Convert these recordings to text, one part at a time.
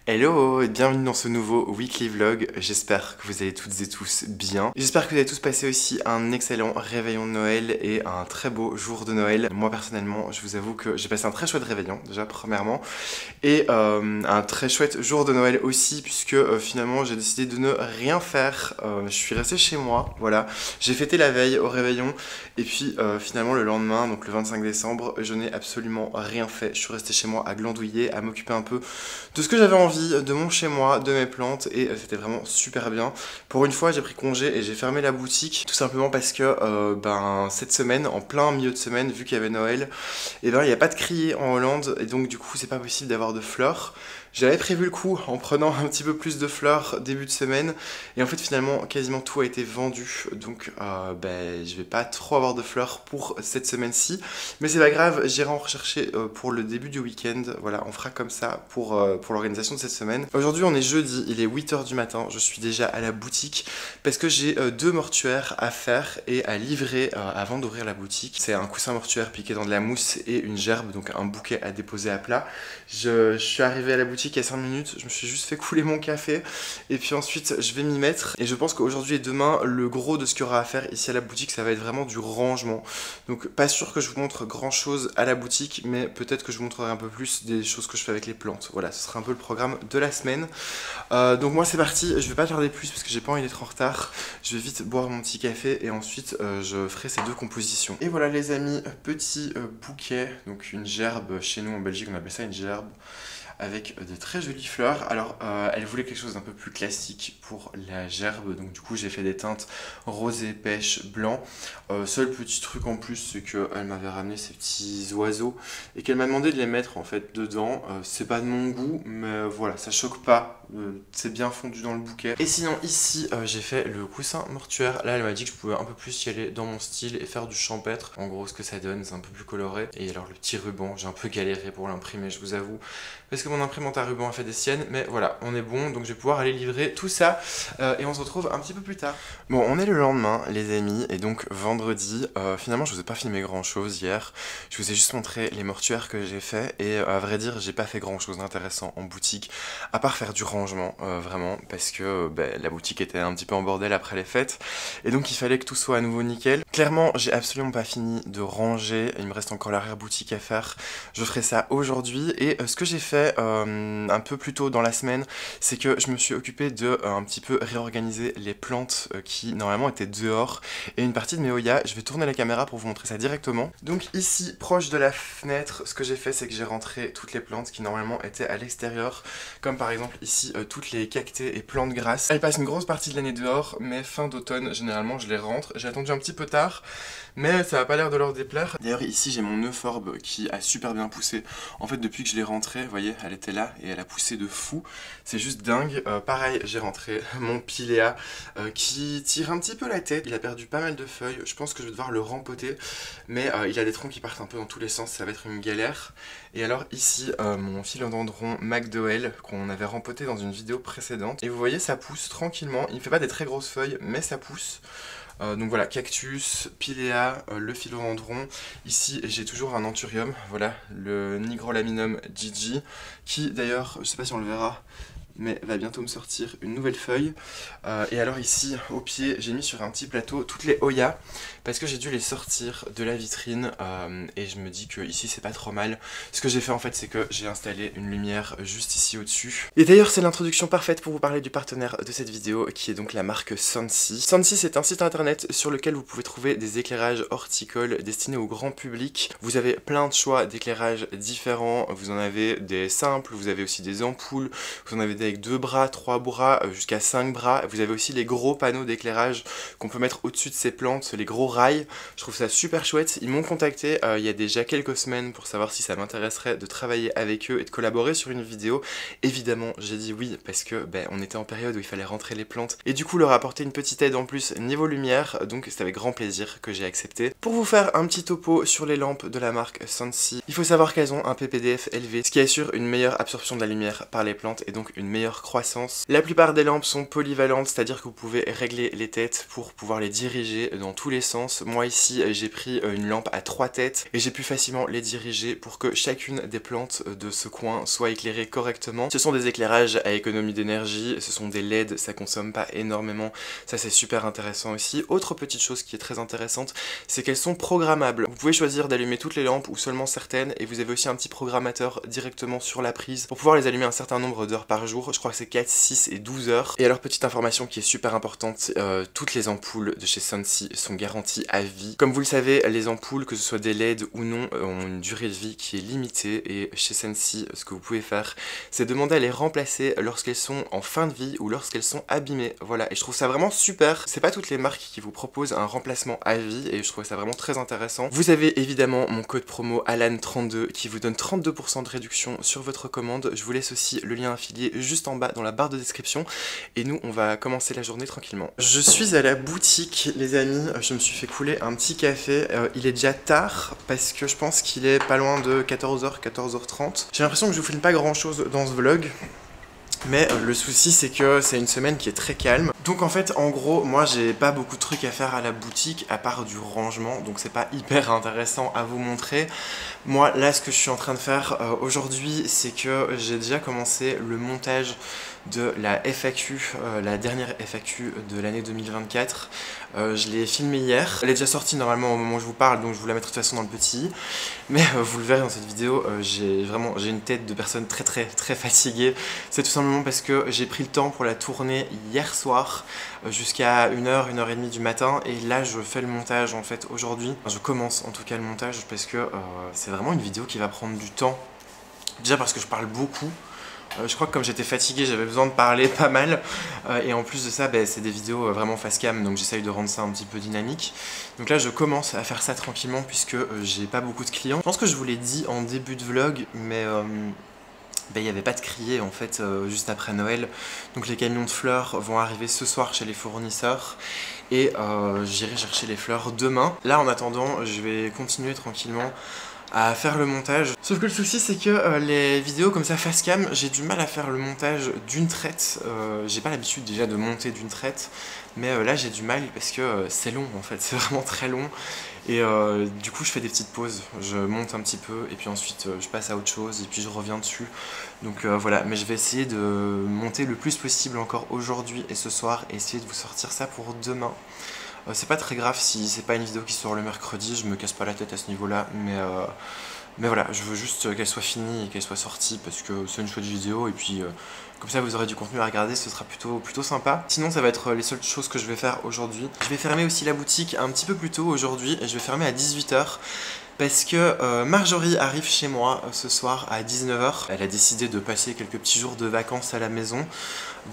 Hello et bienvenue dans ce nouveau weekly vlog, j'espère que vous allez toutes et tous bien. J'espère que vous avez tous passé aussi un excellent réveillon de Noël et un très beau jour de Noël. Moi personnellement, je vous avoue que j'ai passé un très chouette réveillon déjà premièrement et un très chouette jour de Noël aussi puisque finalement j'ai décidé de ne rien faire. Je suis resté chez moi, voilà. J'ai fêté la veille au réveillon et puis finalement le lendemain, donc le 25 décembre, je n'ai absolument rien fait. Je suis resté chez moi à glandouiller, à m'occuper un peu de ce que j'avais envie, de mon chez moi, de mes plantes et c'était vraiment super bien. Pour une fois j'ai pris congé et j'ai fermé la boutique tout simplement parce que cette semaine, en plein milieu de semaine, vu qu'il y avait Noël, et ben il n'y a pas de crier en Hollande et donc du coup c'est pas possible d'avoir de fleurs. J'avais prévu le coup en prenant un petit peu plus de fleurs début de semaine et en fait finalement quasiment tout a été vendu donc je vais pas trop avoir de fleurs pour cette semaine-ci mais c'est pas grave, j'irai en rechercher pour le début du week-end. Voilà, on fera comme ça pour l'organisation de cette semaine. Aujourd'hui on est jeudi, il est 8h du matin, je suis déjà à la boutique parce que j'ai deux mortuaires à faire et à livrer avant d'ouvrir la boutique. C'est un coussin mortuaire piqué dans de la mousse et une gerbe, donc un bouquet à déposer à plat. Je suis arrivé à la boutique il y a 5 minutes, je me suis juste fait couler mon café et puis ensuite je vais m'y mettre et je pense qu'aujourd'hui et demain le gros de ce qu'il y aura à faire ici à la boutique ça va être vraiment du rangement. Donc pas sûr que je vous montre grand chose à la boutique mais peut-être que je vous montrerai un peu plus des choses que je fais avec les plantes. Voilà, ce sera un peu le programme de la semaine. Donc moi c'est parti, je vais pas tarder plus parce que j'ai pas envie d'être en retard. Je vais vite boire mon petit café et ensuite je ferai ces deux compositions. Et voilà les amis, petit bouquet, donc une gerbe, chez nous en Belgique on appelle ça une gerbe, avec de très jolies fleurs. Alors elle voulait quelque chose d'un peu plus classique pour la gerbe, donc du coup j'ai fait des teintes rosé, pêche, blanc. Seul petit truc en plus, c'est qu'elle m'avait ramené ces petits oiseaux et qu'elle m'a demandé de les mettre en fait dedans. C'est pas de mon goût, mais voilà, ça choque pas, c'est bien fondu dans le bouquet. Et sinon ici j'ai fait le coussin mortuaire. Là elle m'a dit que je pouvais un peu plus y aller dans mon style et faire du champêtre. En gros ce que ça donne, c'est un peu plus coloré. Et alors le petit ruban, j'ai un peu galéré pour l'imprimer, je vous avoue, parce que mon imprimante à ruban a fait des siennes, mais voilà, on est bon, donc je vais pouvoir aller livrer tout ça, et on se retrouve un petit peu plus tard. Bon, on est le lendemain, les amis, et donc vendredi, finalement je vous ai pas filmé grand chose hier, je vous ai juste montré les mortuaires que j'ai fait, et à vrai dire, j'ai pas fait grand chose d'intéressant en boutique, à part faire du rangement, vraiment, parce que la boutique était un petit peu en bordel après les fêtes, et donc il fallait que tout soit à nouveau nickel. Clairement, j'ai absolument pas fini de ranger, il me reste encore l'arrière-boutique à faire, je ferai ça aujourd'hui, et ce que j'ai fait un peu plus tôt dans la semaine, c'est que je me suis occupé de un petit peu réorganiser les plantes qui normalement étaient dehors et une partie de mes Hoya. Je vais tourner la caméra pour vous montrer ça directement. Donc ici, proche de la fenêtre, ce que j'ai fait, c'est que j'ai rentré toutes les plantes qui normalement étaient à l'extérieur, comme par exemple ici toutes les cactés et plantes grasses. Elles passent une grosse partie de l'année dehors, mais fin d'automne, généralement je les rentre. J'ai attendu un petit peu tard, mais ça n'a pas l'air de leur déplaire. D'ailleurs ici j'ai mon euphorbes qui a super bien poussé. En fait depuis que je l'ai rentré, vous voyez, elle était là et elle a poussé de fou. C'est juste dingue. Pareil, j'ai rentré mon Pilea qui tire un petit peu la tête. Il a perdu pas mal de feuilles. Je pense que je vais devoir le rempoter. Mais il a des troncs qui partent un peu dans tous les sens. Ça va être une galère. Et alors ici, mon philodendron McDowell qu'on avait rempoté dans une vidéo précédente. Et vous voyez, ça pousse tranquillement. Il ne fait pas des très grosses feuilles, mais ça pousse. Donc voilà, cactus, pilea, le philodendron. Ici j'ai toujours un anthurium, voilà, le nigrolaminum Gigi, qui d'ailleurs, je sais pas si on le verra, mais va bientôt me sortir une nouvelle feuille. Et alors ici, au pied, j'ai mis sur un petit plateau toutes les Hoya, parce que j'ai dû les sortir de la vitrine, et je me dis que ici c'est pas trop mal. Ce que j'ai fait en fait, c'est que j'ai installé une lumière juste ici au-dessus. Et d'ailleurs, c'est l'introduction parfaite pour vous parler du partenaire de cette vidéo, qui est donc la marque Scentsy. Scentsy, c'est un site internet sur lequel vous pouvez trouver des éclairages horticoles destinés au grand public. Vous avez plein de choix d'éclairages différents, vous en avez des simples, vous avez aussi des ampoules, vous en avez des avec 2 bras, 3 bras, jusqu'à 5 bras. Vous avez aussi les gros panneaux d'éclairage qu'on peut mettre au-dessus de ces plantes, les gros rails. Je trouve ça super chouette. Ils m'ont contacté il y a déjà quelques semaines pour savoir si ça m'intéresserait de travailler avec eux et de collaborer sur une vidéo. Évidemment, j'ai dit oui parce que on était en période où il fallait rentrer les plantes et du coup leur apporter une petite aide en plus niveau lumière. Donc c'est avec grand plaisir que j'ai accepté. Pour vous faire un petit topo sur les lampes de la marque Scentsy, il faut savoir qu'elles ont un PPDF élevé, ce qui assure une meilleure absorption de la lumière par les plantes et donc une meilleure croissance. La plupart des lampes sont polyvalentes, c'est-à-dire que vous pouvez régler les têtes pour pouvoir les diriger dans tous les sens. Moi ici j'ai pris une lampe à 3 têtes et j'ai pu facilement les diriger pour que chacune des plantes de ce coin soit éclairée correctement. Ce sont des éclairages à économie d'énergie, ce sont des LED, ça consomme pas énormément, ça c'est super intéressant aussi. Autre petite chose qui est très intéressante, c'est qu'elles sont programmables. Vous pouvez choisir d'allumer toutes les lampes ou seulement certaines, et vous avez aussi un petit programmateur directement sur la prise pour pouvoir les allumer un certain nombre d'heures par jour. Je crois que c'est 4, 6 et 12 heures. Et alors petite information qui est super importante, toutes les ampoules de chez Sonsi sont garanties à vie. Comme vous le savez, les ampoules, que ce soit des LED ou non, ont une durée de vie qui est limitée, et chez Sonsi, ce que vous pouvez faire, c'est demander à les remplacer lorsqu'elles sont en fin de vie ou lorsqu'elles sont abîmées. Voilà, et je trouve ça vraiment super. C'est pas toutes les marques qui vous proposent un remplacement à vie, et je trouve ça vraiment très intéressant. Vous avez évidemment mon code promo Alan32 qui vous donne 32% de réduction sur votre commande. Je vous laisse aussi le lien affilié juste en bas dans la barre de description, et nous on va commencer la journée tranquillement. Je suis à la boutique les amis, je me suis fait couler un petit café. Il est déjà tard parce que je pense qu'il est pas loin de 14h, 14h30. J'ai l'impression que je vous filme pas grand chose dans ce vlog, mais le souci c'est que c'est une semaine qui est très calme. Donc en fait en gros moi j'ai pas beaucoup de trucs à faire à la boutique à part du rangement, donc c'est pas hyper intéressant à vous montrer. Moi là ce que je suis en train de faire aujourd'hui, c'est que j'ai déjà commencé le montage de la FAQ, la dernière FAQ de l'année 2024. Je l'ai filmée hier, elle est déjà sortie normalement au moment où je vous parle, donc je vous la mettrai de toute façon dans le petit. Mais vous le verrez dans cette vidéo, j'ai une tête de personne très fatiguée. C'est tout simplement parce que j'ai pris le temps pour la tourner hier soir jusqu'à 1h, 1h30 du matin, et là je fais le montage en fait aujourd'hui. Je commence en tout cas le montage parce que c'est vraiment une vidéo qui va prendre du temps. Déjà parce que je parle beaucoup. Je crois que comme j'étais fatigué, j'avais besoin de parler pas mal, et en plus de ça, c'est des vidéos vraiment face cam, donc j'essaye de rendre ça un petit peu dynamique. Donc là je commence à faire ça tranquillement puisque j'ai pas beaucoup de clients. Je pense que je vous l'ai dit en début de vlog, mais il n'y avait pas de crier en fait juste après Noël. Donc les camions de fleurs vont arriver ce soir chez les fournisseurs, et j'irai chercher les fleurs demain. Là en attendant, je vais continuer tranquillement à faire le montage. Sauf que le souci c'est que les vidéos comme ça face cam, j'ai du mal à faire le montage d'une traite. J'ai pas l'habitude déjà de monter d'une traite, mais là j'ai du mal parce que c'est long en fait, c'est vraiment très long. Et du coup je fais des petites pauses, je monte un petit peu et puis ensuite je passe à autre chose et puis je reviens dessus. Donc voilà, mais je vais essayer de monter le plus possible encore aujourd'hui et ce soir, et essayer de vous sortir ça pour demain. C'est pas très grave si c'est pas une vidéo qui sort le mercredi, je me casse pas la tête à ce niveau là, mais voilà, je veux juste qu'elle soit finie et qu'elle soit sortie parce que c'est une chouette vidéo, et puis comme ça vous aurez du contenu à regarder, ce sera plutôt sympa. Sinon ça va être les seules choses que je vais faire aujourd'hui. Je vais fermer aussi la boutique un petit peu plus tôt aujourd'hui, et je vais fermer à 18h. Parce que Marjorie arrive chez moi ce soir à 19h. Elle a décidé de passer quelques petits jours de vacances à la maison.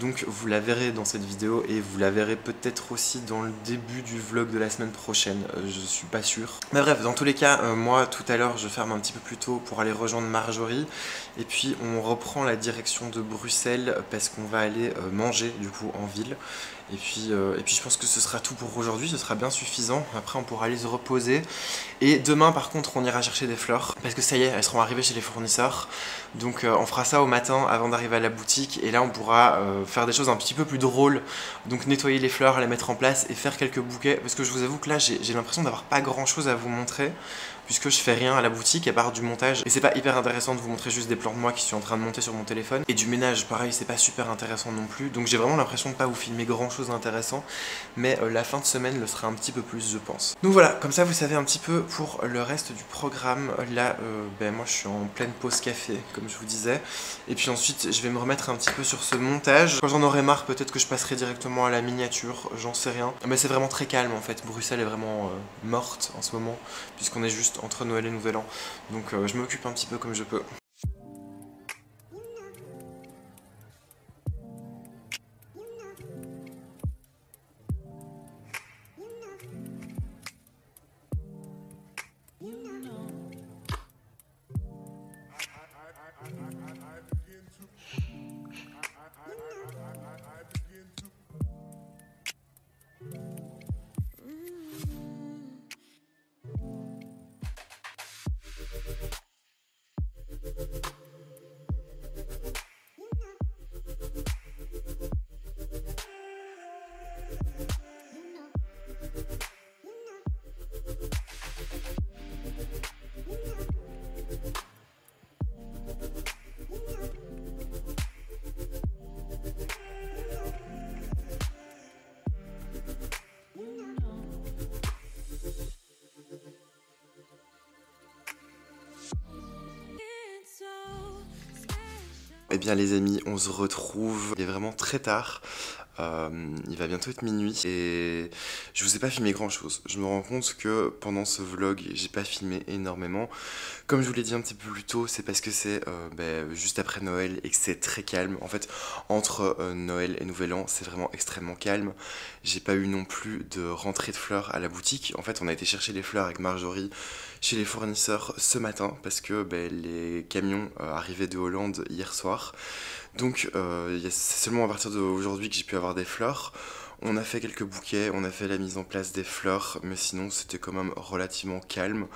Donc vous la verrez dans cette vidéo, et vous la verrez peut-être aussi dans le début du vlog de la semaine prochaine, je suis pas sûr. Mais bref, dans tous les cas, moi tout à l'heure je ferme un petit peu plus tôt pour aller rejoindre Marjorie, et puis on reprend la direction de Bruxelles parce qu'on va aller manger du coup en ville. Et puis je pense que ce sera tout pour aujourd'hui, ce sera bien suffisant. Après on pourra aller se reposer. Et demain par contre on ira chercher des fleurs, parce que ça y est, elles seront arrivées chez les fournisseurs. Donc on fera ça au matin avant d'arriver à la boutique, et là on pourra faire des choses un petit peu plus drôles. Donc nettoyer les fleurs, les mettre en place et faire quelques bouquets. Parce que je vous avoue que là j'ai l'impression d'avoir pas grand chose à vous montrer, puisque je fais rien à la boutique à part du montage. Et c'est pas hyper intéressant de vous montrer juste des plans de moi qui suis en train de monter sur mon téléphone. Et du ménage, pareil, c'est pas super intéressant non plus. Donc j'ai vraiment l'impression de pas vous filmer grand chose d'intéressant. Mais la fin de semaine le sera un petit peu plus, je pense. Donc voilà, comme ça vous savez un petit peu pour le reste du programme. Là, moi je suis en pleine pause café, comme je vous disais. Et puis ensuite, je vais me remettre un petit peu sur ce montage. Quand j'en aurai marre, peut-être que je passerai directement à la miniature, j'en sais rien. Mais c'est vraiment très calme en fait. Bruxelles est vraiment morte en ce moment, puisqu'on est juste entre Noël et Nouvel An. Donc je m'occupe un petit peu comme je peux. Eh bien les amis, on se retrouve, il est vraiment très tard, il va bientôt être minuit et je vous ai pas filmé grand chose. Je me rends compte que pendant ce vlog, j'ai pas filmé énormément. Comme je vous l'ai dit un petit peu plus tôt, c'est parce que c'est juste après Noël et que c'est très calme. En fait, entre Noël et Nouvel An, c'est vraiment extrêmement calme. J'ai pas eu non plus de rentrée de fleurs à la boutique. En fait, on a été chercher les fleurs avec Marjorie chez les fournisseurs ce matin parce que les camions arrivaient de Hollande hier soir. Donc c'est seulement à partir d'aujourd'hui que j'ai pu avoir des fleurs. On a fait quelques bouquets, on a fait la mise en place des fleurs, mais sinon c'était quand même relativement calme.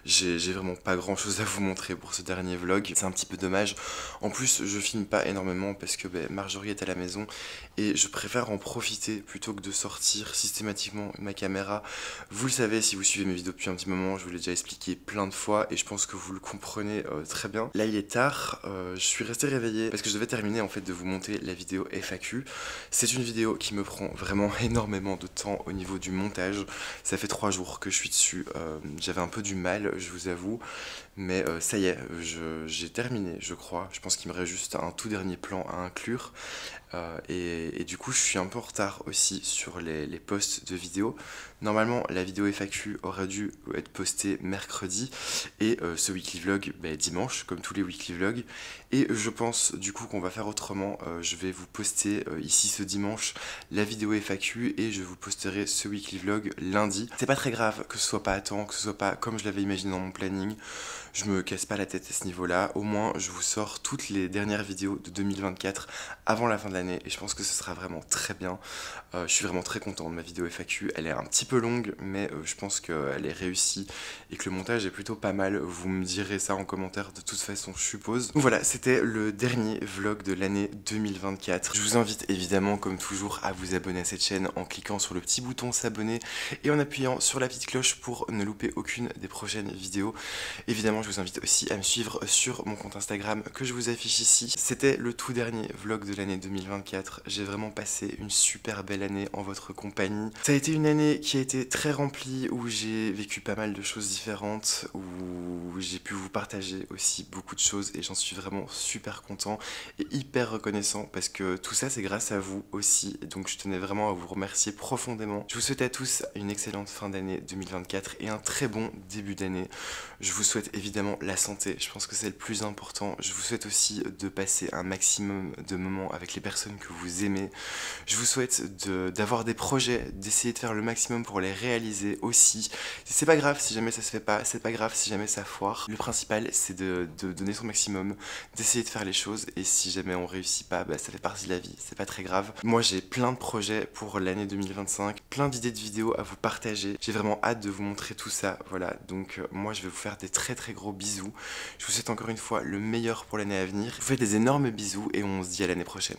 J'ai vraiment pas grand chose à vous montrer pour ce dernier vlog, c'est un petit peu dommage. En plus je filme pas énormément parce que Marjorie est à la maison et je préfère en profiter plutôt que de sortir systématiquement ma caméra. Vous le savez si vous suivez mes vidéos depuis un petit moment, je vous l'ai déjà expliqué plein de fois et je pense que vous le comprenez très bien. Là il est tard, je suis resté réveillé parce que je devais terminer en fait de vous monter la vidéo FAQ. C'est une vidéo qui me prend vraiment énormément de temps au niveau du montage. Ça fait 3 jours que je suis dessus. J'avais un peu du mal, je vous avoue. Mais ça y est, j'ai terminé, je crois. Je pense qu'il me reste juste un tout dernier plan à inclure. Et du coup, je suis un peu en retard aussi sur les posts de vidéos. Normalement, la vidéo FAQ aurait dû être postée mercredi et ce weekly vlog dimanche, comme tous les weekly vlogs. Et je pense du coup qu'on va faire autrement. Je vais vous poster ici ce dimanche la vidéo FAQ et je vous posterai ce weekly vlog lundi. C'est pas très grave que ce soit pas à temps, que ce soit pas comme je l'avais imaginé dans mon planning. Je me casse pas la tête à ce niveau-là. Au moins, je vous sors toutes les dernières vidéos de 2024 avant la fin de l'année et je pense que ce sera vraiment très bien. Je suis vraiment très content de ma vidéo FAQ. Elle est un petit peu longue, mais je pense qu'elle est réussie et que le montage est plutôt pas mal. Vous me direz ça en commentaire de toute façon, je suppose. Donc voilà, c'était le dernier vlog de l'année 2024. Je vous invite évidemment, comme toujours, à vous abonner à cette chaîne en cliquant sur le petit bouton s'abonner et en appuyant sur la petite cloche pour ne louper aucune des prochaines vidéos. Évidemment, je vous invite aussi à me suivre sur mon compte Instagram que je vous affiche ici. C'était le tout dernier vlog de l'année 2024. J'ai vraiment passé une super belle année en votre compagnie. Ça a été une année qui a été très remplie, où j'ai vécu pas mal de choses différentes, où j'ai pu vous partager aussi beaucoup de choses et j'en suis vraiment super content et hyper reconnaissant parce que tout ça c'est grâce à vous aussi. Et donc je tenais vraiment à vous remercier profondément. Je vous souhaite à tous une excellente fin d'année 2024 et un très bon début d'année. Je vous souhaite évidemment la santé, je pense que c'est le plus important. Je vous souhaite aussi de passer un maximum de moments avec les personnes que vous aimez. Je vous souhaite d'avoir des projets, d'essayer de faire le maximum pour les réaliser aussi. C'est pas grave si jamais ça se fait pas, c'est pas grave si jamais ça foire. Le principal c'est de donner son maximum, d'essayer de faire les choses et si jamais on réussit pas, ça fait partie de la vie, c'est pas très grave. Moi j'ai plein de projets pour l'année 2025, plein d'idées de vidéos à vous partager. J'ai vraiment hâte de vous montrer tout ça, voilà. Donc moi je vais vous faire des très gros bisous. Je vous souhaite encore une fois le meilleur pour l'année à venir. Je vous fais des énormes bisous et on se dit à l'année prochaine.